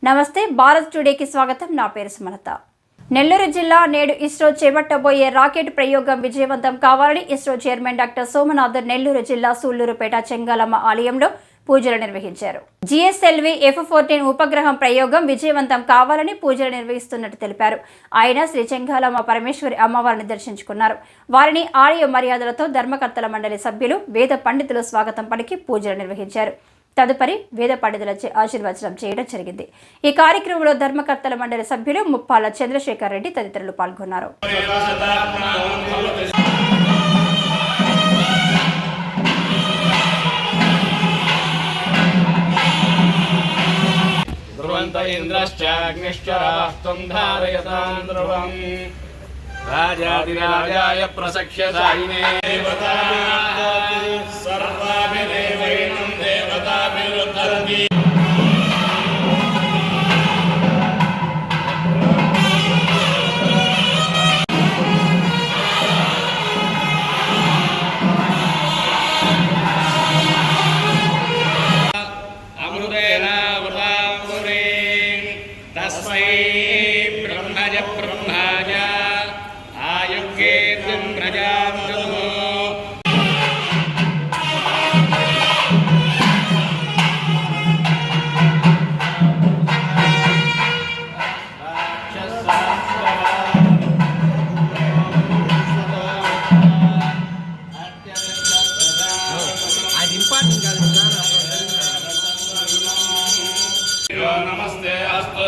నమస్తే భారత్ టుడేకి స్వాగతం. నా పేరు సుమలత. నెల్లూరు జిల్లా నేడు ఇస్రో చేపట్టబోయే రాకెట్ ప్రయోగం విజయవంతం కావాలని ఇస్రో చైర్మన్ డాక్టర్ సోమనాథ్ నెల్లూరు జిల్లా సూళ్లూరుపేట చెంగాలమ్మ ఆలయంలో పూజలు నిర్వహించారు. GSLV F-14 ఉపగ్రహం ప్రయోగం విజయవంతం కావాలని పూజలు నిర్వహిస్తున్నట్టు తెలిపారు. ఆయన శ్రీ చెంగాలమ్మ పరమేశ్వరి అమ్మవారిని దర్శించుకున్నారు. వారిని ఆలయ మర్యాదలతో ధర్మకర్తల మండలి సభ్యులు వేద పండితులు స్వాగతం పలికి పూజలు నిర్వహించారు. తదుపరి వేద పండితులచే ఆశీర్వచనం చేయడం జరిగింది. ఈ కార్యక్రమంలో ధర్మకర్తల మండలి సభ్యులు ముప్పాల చంద్రశేఖర్ రెడ్డి తదితరులు పాల్గొన్నారు. రాజాదిరాజాయ ప్రసఖ్యదాయినే సర్వాభిదేవైనం దేవతాభిరుద్ధంతి అమృతేన వృతామృతే తస్మై బ్రహ్మజ బ్రహ్మాజ ఆయుక్యేతం ప్రజామృతో అది ఇంపార్టెంట్ కాదు. నమస్తే అస్తు